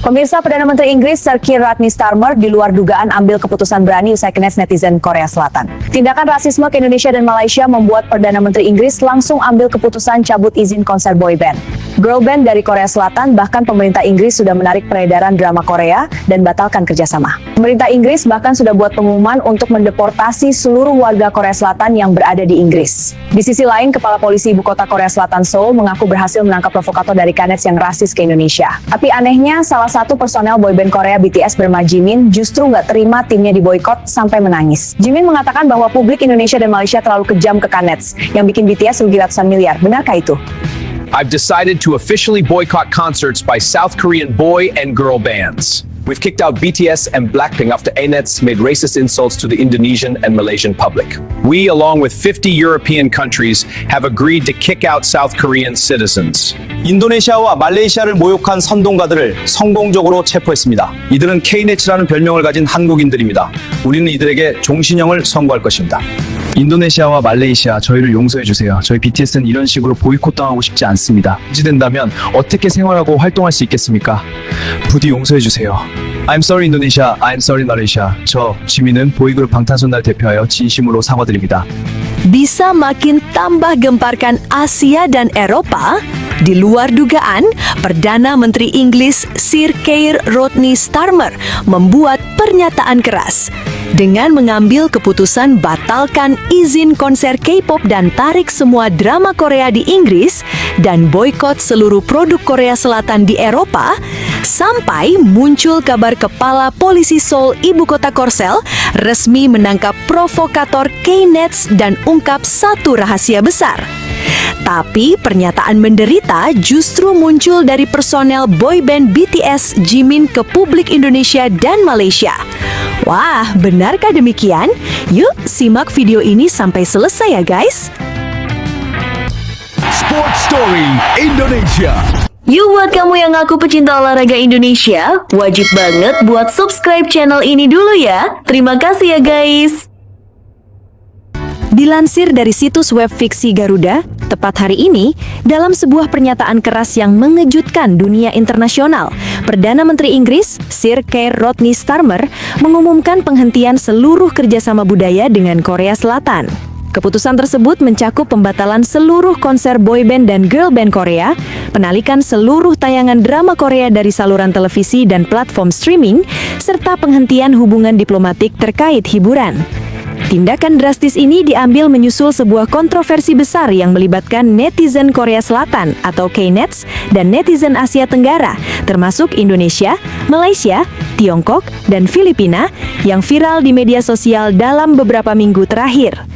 Pemirsa, Perdana Menteri Inggris Sir Keir Starmer di luar dugaan ambil keputusan berani usai kena netizen Korea Selatan. Tindakan rasisme ke Indonesia dan Malaysia membuat Perdana Menteri Inggris langsung ambil keputusan cabut izin konser boyband. Girl band dari Korea Selatan, bahkan pemerintah Inggris sudah menarik peredaran drama Korea dan batalkan kerjasama. Pemerintah Inggris bahkan sudah buat pengumuman untuk mendeportasi seluruh warga Korea Selatan yang berada di Inggris. Di sisi lain, Kepala Polisi Ibu Kota Korea Selatan Seoul mengaku berhasil menangkap provokator dari Knets yang rasis ke Indonesia. Tapi anehnya, salah satu personel boyband Korea BTS bernama Jimin justru nggak terima timnya diboikot sampai menangis. Jimin mengatakan bahwa publik Indonesia dan Malaysia terlalu kejam ke Knets yang bikin BTS rugi ratusan miliar. Benarkah itu? I've decided to officially boycott concerts by South Korean boy and girl bands. We've kicked out BTS and Blackpink after ANETs made racist insults to the Indonesian and Malaysian public. We, along with 50 European countries, have agreed to kick out South Korean citizens. 인도네시아와 말레이시아를 모욕한 선동가들을 성공적으로 체포했습니다. 이들은 Knets라는 별명을 가진 한국인들입니다. 우리는 이들에게 종신형을 선고할 것입니다. 인도네시아와 말레이시아, 저희를 용서해주세요. 저희 BTS는 이런 식으로 보이콧당하고 싶지 않습니다. 유지된다면 어떻게 생활하고 활동할 수 있겠습니까? 부디 용서해주세요. I'm sorry Indonesia, I'm sorry Malaysia. 저 지민은 보이그룹 방탄소년단을 대표하여 진심으로 사과드립니다. Bisa makin tambah gemparkan Asia dan Eropa? Di luar dugaan, Perdana Menteri Inggris Sir Keir Starmer membuat pernyataan keras dengan mengambil keputusan batalkan izin konser K-pop dan tarik semua drama Korea di Inggris dan boikot seluruh produk Korea Selatan di Eropa, sampai muncul kabar Kepala Polisi Seoul Ibu Kota Korsel resmi menangkap provokator Knets dan ungkap satu rahasia besar. Tapi pernyataan menderita justru muncul dari personel boyband BTS Jimin ke publik Indonesia dan Malaysia. Wah, benarkah demikian? Yuk simak video ini sampai selesai ya guys. Sports Story Indonesia. Yuk buat kamu yang ngaku pecinta olahraga Indonesia, wajib banget buat subscribe channel ini dulu ya. Terima kasih ya guys. Dilansir dari situs web fiksi Garuda, tepat hari ini, dalam sebuah pernyataan keras yang mengejutkan dunia internasional, Perdana Menteri Inggris Sir Keir Starmer mengumumkan penghentian seluruh kerjasama budaya dengan Korea Selatan. Keputusan tersebut mencakup pembatalan seluruh konser boyband dan girl band Korea, penalikan seluruh tayangan drama Korea dari saluran televisi dan platform streaming, serta penghentian hubungan diplomatik terkait hiburan. Tindakan drastis ini diambil menyusul sebuah kontroversi besar yang melibatkan netizen Korea Selatan atau Knets dan netizen Asia Tenggara, termasuk Indonesia, Malaysia, Tiongkok, dan Filipina yang viral di media sosial dalam beberapa minggu terakhir.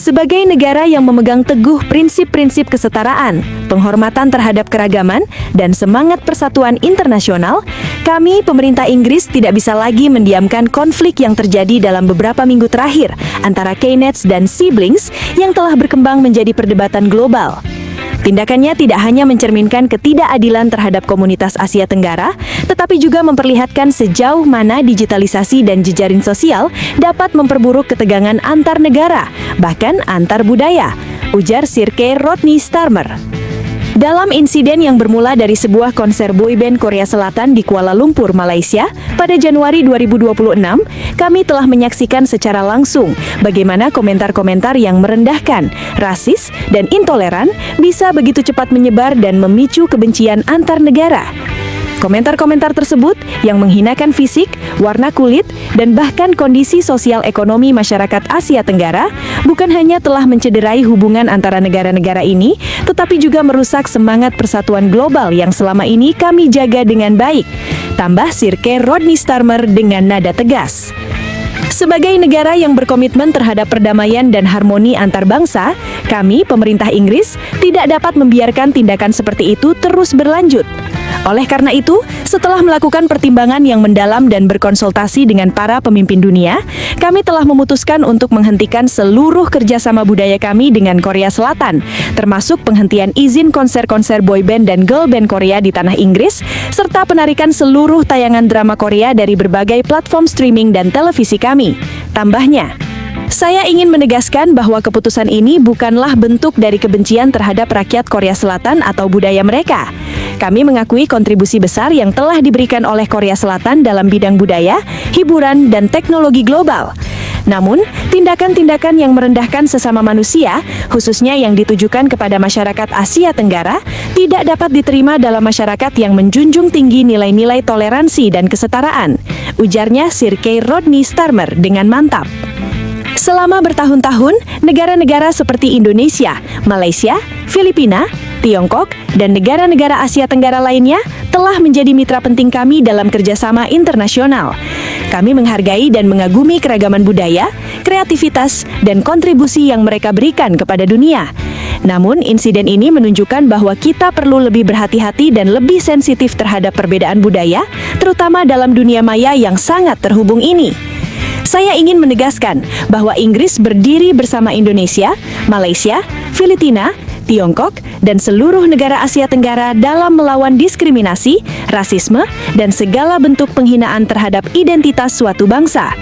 Sebagai negara yang memegang teguh prinsip-prinsip kesetaraan, penghormatan terhadap keragaman, dan semangat persatuan internasional, kami, pemerintah Inggris, tidak bisa lagi mendiamkan konflik yang terjadi dalam beberapa minggu terakhir antara Knets dan siblings yang telah berkembang menjadi perdebatan global. Tindakannya tidak hanya mencerminkan ketidakadilan terhadap komunitas Asia Tenggara, tetapi juga memperlihatkan sejauh mana digitalisasi dan jejaring sosial dapat memperburuk ketegangan antar negara, bahkan antar budaya, ujar Sir Keir Starmer. Dalam insiden yang bermula dari sebuah konser boyband Korea Selatan di Kuala Lumpur, Malaysia, pada Januari 2026, kami telah menyaksikan secara langsung bagaimana komentar-komentar yang merendahkan, rasis, dan intoleran bisa begitu cepat menyebar dan memicu kebencian antar negara. Komentar-komentar tersebut yang menghinakan fisik, warna kulit, dan bahkan kondisi sosial ekonomi masyarakat Asia Tenggara bukan hanya telah mencederai hubungan antara negara-negara ini, tetapi juga merusak semangat persatuan global yang selama ini kami jaga dengan baik, tambah Sir Keir Starmer dengan nada tegas. Sebagai negara yang berkomitmen terhadap perdamaian dan harmoni antar bangsa, kami, pemerintah Inggris, tidak dapat membiarkan tindakan seperti itu terus berlanjut. Oleh karena itu, setelah melakukan pertimbangan yang mendalam dan berkonsultasi dengan para pemimpin dunia, kami telah memutuskan untuk menghentikan seluruh kerjasama budaya kami dengan Korea Selatan, termasuk penghentian izin konser-konser boyband dan girl band Korea di tanah Inggris, serta penarikan seluruh tayangan drama Korea dari berbagai platform streaming dan televisi kami. Tambahnya, saya ingin menegaskan bahwa keputusan ini bukanlah bentuk dari kebencian terhadap rakyat Korea Selatan atau budaya mereka. Kami mengakui kontribusi besar yang telah diberikan oleh Korea Selatan dalam bidang budaya, hiburan, dan teknologi global. Namun, tindakan-tindakan yang merendahkan sesama manusia, khususnya yang ditujukan kepada masyarakat Asia Tenggara, tidak dapat diterima dalam masyarakat yang menjunjung tinggi nilai-nilai toleransi dan kesetaraan, ujarnya Sir Keir Rodney Starmer dengan mantap. Selama bertahun-tahun, negara-negara seperti Indonesia, Malaysia, Filipina, Tiongkok, dan negara-negara Asia Tenggara lainnya telah menjadi mitra penting kami dalam kerjasama internasional. Kami menghargai dan mengagumi keragaman budaya, kreativitas, dan kontribusi yang mereka berikan kepada dunia. Namun, insiden ini menunjukkan bahwa kita perlu lebih berhati-hati dan lebih sensitif terhadap perbedaan budaya, terutama dalam dunia maya yang sangat terhubung ini. Saya ingin menegaskan bahwa Inggris berdiri bersama Indonesia, Malaysia, Filipina, Tiongkok, dan seluruh negara Asia Tenggara dalam melawan diskriminasi, rasisme, dan segala bentuk penghinaan terhadap identitas suatu bangsa.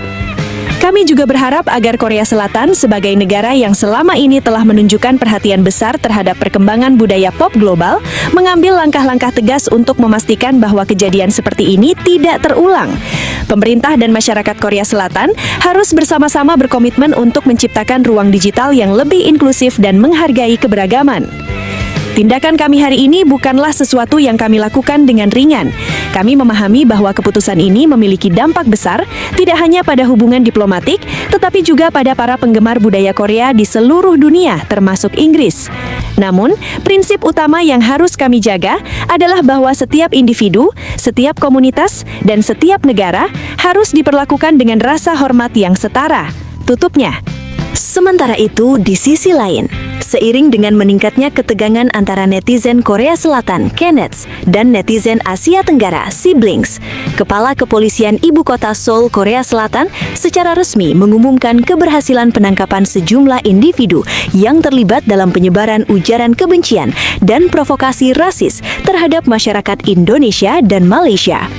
Kami juga berharap agar Korea Selatan sebagai negara yang selama ini telah menunjukkan perhatian besar terhadap perkembangan budaya pop global, mengambil langkah-langkah tegas untuk memastikan bahwa kejadian seperti ini tidak terulang. Pemerintah dan masyarakat Korea Selatan harus bersama-sama berkomitmen untuk menciptakan ruang digital yang lebih inklusif dan menghargai keberagaman. Tindakan kami hari ini bukanlah sesuatu yang kami lakukan dengan ringan. Kami memahami bahwa keputusan ini memiliki dampak besar, tidak hanya pada hubungan diplomatik, tetapi juga pada para penggemar budaya Korea di seluruh dunia, termasuk Inggris. Namun, prinsip utama yang harus kami jaga adalah bahwa setiap individu, setiap komunitas, dan setiap negara harus diperlakukan dengan rasa hormat yang setara. Tutupnya. Sementara itu, di sisi lain, seiring dengan meningkatnya ketegangan antara netizen Korea Selatan, Kenneth, dan netizen Asia Tenggara, Siblings, Kepala Kepolisian Ibu Kota Seoul, Korea Selatan, secara resmi mengumumkan keberhasilan penangkapan sejumlah individu yang terlibat dalam penyebaran ujaran kebencian dan provokasi rasis terhadap masyarakat Indonesia dan Malaysia.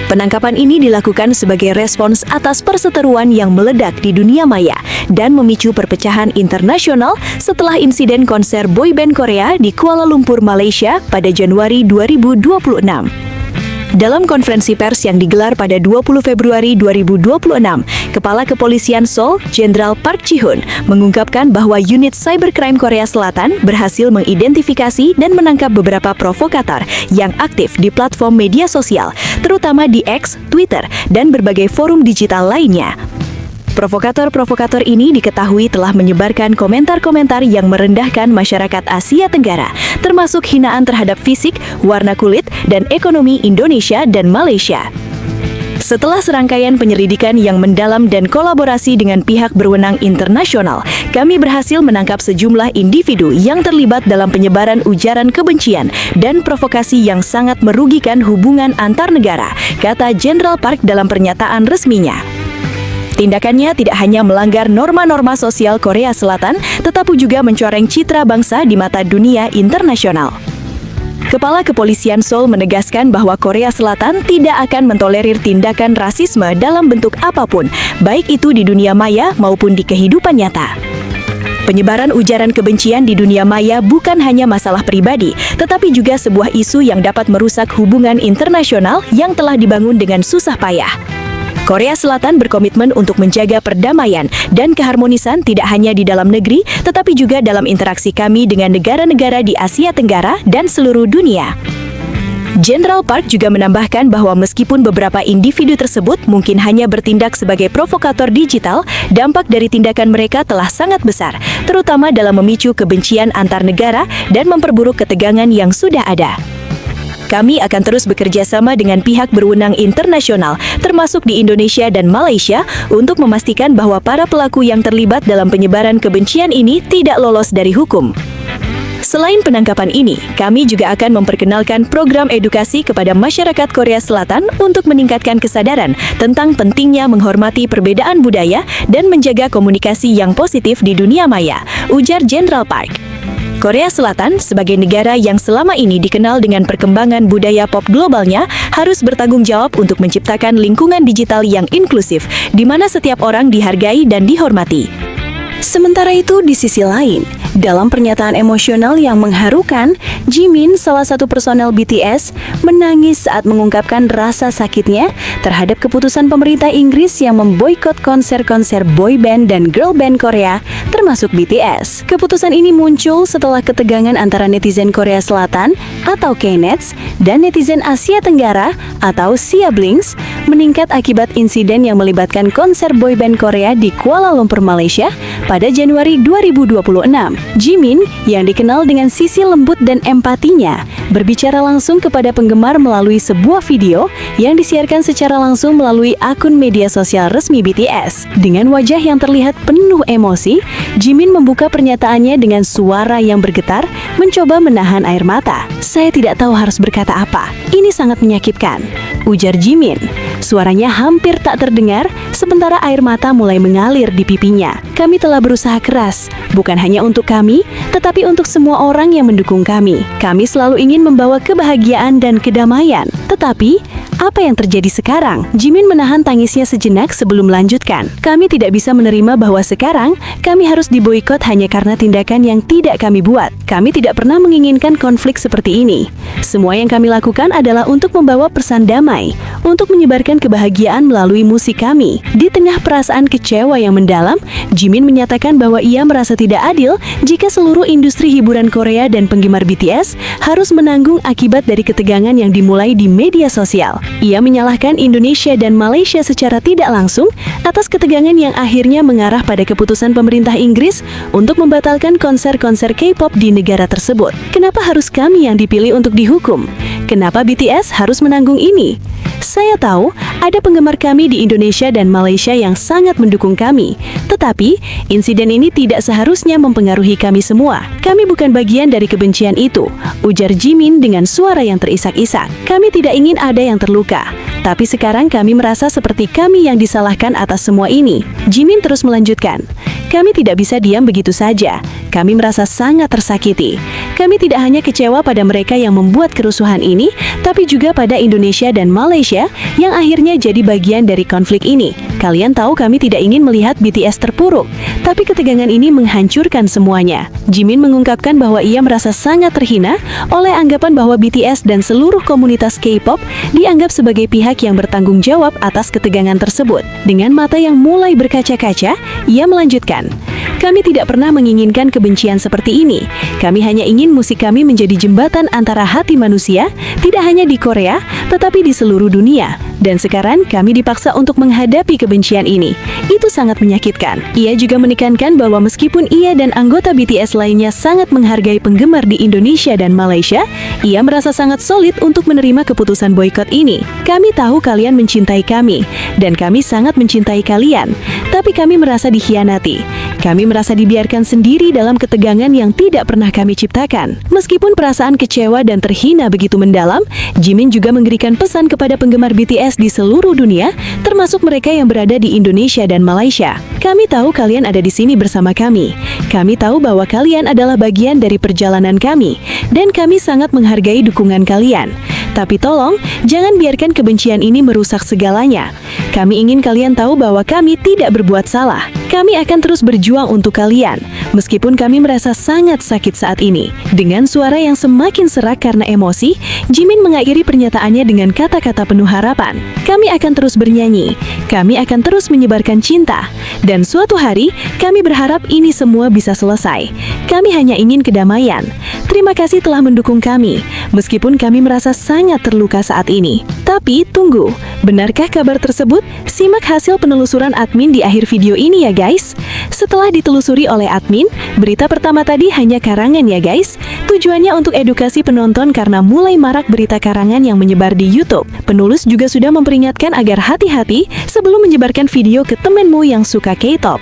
Penangkapan ini dilakukan sebagai respons atas perseteruan yang meledak di dunia maya dan memicu perpecahan internasional setelah insiden konser boyband Korea di Kuala Lumpur, Malaysia pada Januari 2026. Dalam konferensi pers yang digelar pada 20 Februari 2026, Kepala Kepolisian Seoul, Jenderal Park Ji-hoon, mengungkapkan bahwa unit cybercrime Korea Selatan berhasil mengidentifikasi dan menangkap beberapa provokator yang aktif di platform media sosial, terutama di X, Twitter, dan berbagai forum digital lainnya. Provokator-provokator ini diketahui telah menyebarkan komentar-komentar yang merendahkan masyarakat Asia Tenggara, termasuk hinaan terhadap fisik, warna kulit, dan ekonomi Indonesia dan Malaysia. Setelah serangkaian penyelidikan yang mendalam dan kolaborasi dengan pihak berwenang internasional, kami berhasil menangkap sejumlah individu yang terlibat dalam penyebaran ujaran kebencian dan provokasi yang sangat merugikan hubungan antar negara, kata Jenderal Park dalam pernyataan resminya. Tindakannya tidak hanya melanggar norma-norma sosial Korea Selatan, tetapi juga mencoreng citra bangsa di mata dunia internasional. Kepala Kepolisian Seoul menegaskan bahwa Korea Selatan tidak akan mentolerir tindakan rasisme dalam bentuk apapun, baik itu di dunia maya maupun di kehidupan nyata. Penyebaran ujaran kebencian di dunia maya bukan hanya masalah pribadi, tetapi juga sebuah isu yang dapat merusak hubungan internasional yang telah dibangun dengan susah payah. Korea Selatan berkomitmen untuk menjaga perdamaian dan keharmonisan tidak hanya di dalam negeri, tetapi juga dalam interaksi kami dengan negara-negara di Asia Tenggara dan seluruh dunia. Jenderal Park juga menambahkan bahwa meskipun beberapa individu tersebut mungkin hanya bertindak sebagai provokator digital, dampak dari tindakan mereka telah sangat besar, terutama dalam memicu kebencian antar negara dan memperburuk ketegangan yang sudah ada. Kami akan terus bekerja sama dengan pihak berwenang internasional, termasuk di Indonesia dan Malaysia, untuk memastikan bahwa para pelaku yang terlibat dalam penyebaran kebencian ini tidak lolos dari hukum. Selain penangkapan ini, kami juga akan memperkenalkan program edukasi kepada masyarakat Korea Selatan untuk meningkatkan kesadaran tentang pentingnya menghormati perbedaan budaya dan menjaga komunikasi yang positif di dunia maya, ujar Jenderal Park. Korea Selatan, sebagai negara yang selama ini dikenal dengan perkembangan budaya pop globalnya, harus bertanggung jawab untuk menciptakan lingkungan digital yang inklusif, di mana setiap orang dihargai dan dihormati. Sementara itu, di sisi lain, Dalam pernyataan emosional yang mengharukan, Jimin, salah satu personel BTS, menangis saat mengungkapkan rasa sakitnya terhadap keputusan pemerintah Inggris yang memboikot konser-konser boy band dan girl band Korea, termasuk BTS. Keputusan ini muncul setelah ketegangan antara netizen Korea Selatan atau K-Nets dan netizen Asia Tenggara atau Siablings meningkat akibat insiden yang melibatkan konser boy band Korea di Kuala Lumpur, Malaysia pada Januari 2026. Jimin, yang dikenal dengan sisi lembut dan empatinya, berbicara langsung kepada penggemar melalui sebuah video yang disiarkan secara langsung melalui akun media sosial resmi BTS. Dengan wajah yang terlihat penuh emosi, Jimin membuka pernyataannya dengan suara yang bergetar, mencoba menahan air mata. "Saya tidak tahu harus berkata apa. Ini sangat menyakitkan," ujar Jimin. Suaranya hampir tak terdengar, sementara air mata mulai mengalir di pipinya. "Kami telah berusaha keras, bukan hanya untuk kami, tetapi untuk semua orang yang mendukung kami. Kami selalu ingin membawa kebahagiaan dan kedamaian. Tetapi, apa yang terjadi sekarang?" Jimin menahan tangisnya sejenak sebelum melanjutkan. "Kami tidak bisa menerima bahwa sekarang kami harus diboikot hanya karena tindakan yang tidak kami buat. Kami tidak pernah menginginkan konflik seperti ini. Semua yang kami lakukan adalah untuk membawa pesan damai, untuk menyebarkan kebahagiaan melalui musik kami." Di tengah perasaan kecewa yang mendalam, Jimin menyatakan bahwa ia merasa tidak adil jika seluruh industri hiburan Korea dan penggemar BTS harus menanggung akibat dari ketegangan yang dimulai di media sosial. Ia menyalahkan Indonesia dan Malaysia secara tidak langsung atas ketegangan yang akhirnya mengarah pada keputusan pemerintah Inggris untuk membatalkan konser-konser K-pop di negara tersebut. "Kenapa harus kami yang dipilih untuk dihukum? Kenapa BTS harus menanggung ini? Saya tahu ada penggemar kami di Indonesia dan Malaysia yang sangat mendukung kami, tetapi insiden ini tidak seharusnya mempengaruhi kami semua. Kami bukan bagian dari kebencian itu," ujar Jimin dengan suara yang terisak-isak. "Kami tidak ingin ada yang terluka, tapi sekarang kami merasa seperti kami yang disalahkan atas semua ini." Jimin terus melanjutkan, "Kami tidak bisa diam begitu saja. Kami merasa sangat tersakiti. Kami tidak hanya kecewa pada mereka yang membuat kerusuhan ini, tapi juga pada Indonesia dan Malaysia yang akhirnya jadi bagian dari konflik ini. Kalian tahu kami tidak ingin melihat BTS terpuruk, tapi ketegangan ini menghancurkan semuanya." Jimin mengungkapkan bahwa ia merasa sangat terhina oleh anggapan bahwa BTS dan seluruh komunitas K-pop dianggap sebagai pihak yang bertanggung jawab atas ketegangan tersebut. Dengan mata yang mulai berkaca-kaca, ia melanjutkan, "Kami tidak pernah menginginkan kebencian seperti ini. Kami hanya ingin musik kami menjadi jembatan antara hati manusia, tidak hanya di Korea, tetapi di seluruh dunia. Dan sekarang kami dipaksa untuk menghadapi kebencian ini. Itu sangat menyakitkan." Ia juga menekankan bahwa meskipun ia dan anggota BTS lainnya sangat menghargai penggemar di Indonesia dan Malaysia, ia merasa sangat solid untuk menerima keputusan boikot ini. "Kami tahu kalian mencintai kami, dan kami sangat mencintai kalian. Tapi kami merasa dikhianati. Kami merasa dibiarkan sendiri dalam ketegangan yang tidak pernah kami ciptakan." Meskipun perasaan kecewa dan terhina begitu mendalam, Jimin juga memberikan pesan kepada penggemar BTS di seluruh dunia, termasuk mereka yang berada di Indonesia dan Malaysia. "Kami tahu kalian ada di sini bersama kami. Kami tahu bahwa kalian adalah bagian dari perjalanan kami, dan kami sangat menghargai dukungan kalian. Tapi tolong, jangan biarkan kebencian ini merusak segalanya. Kami ingin kalian tahu bahwa kami tidak berbuat salah. Kami akan terus berjuang untuk kalian, meskipun kami merasa sangat sakit saat ini." Dengan suara yang semakin serak karena emosi, Jimin mengakhiri pernyataannya dengan kata-kata penuh harapan. "Kami akan terus bernyanyi, kami akan terus menyebarkan cinta, dan suatu hari kami berharap ini semua bisa selesai. Kami hanya ingin kedamaian. Terima kasih telah mendukung kami, meskipun kami merasa sangat terluka saat ini." Tapi tunggu, benarkah kabar tersebut? Simak hasil penelusuran admin di akhir video ini ya guys. Setelah ditelusuri oleh admin, berita pertama tadi hanya karangan ya guys. Tujuannya untuk edukasi penonton karena mulai marak berita karangan yang menyebar di YouTube. Penulis juga sudah memperingatkan agar hati-hati sebelum menyebarkan video ke temanmu yang suka K-pop.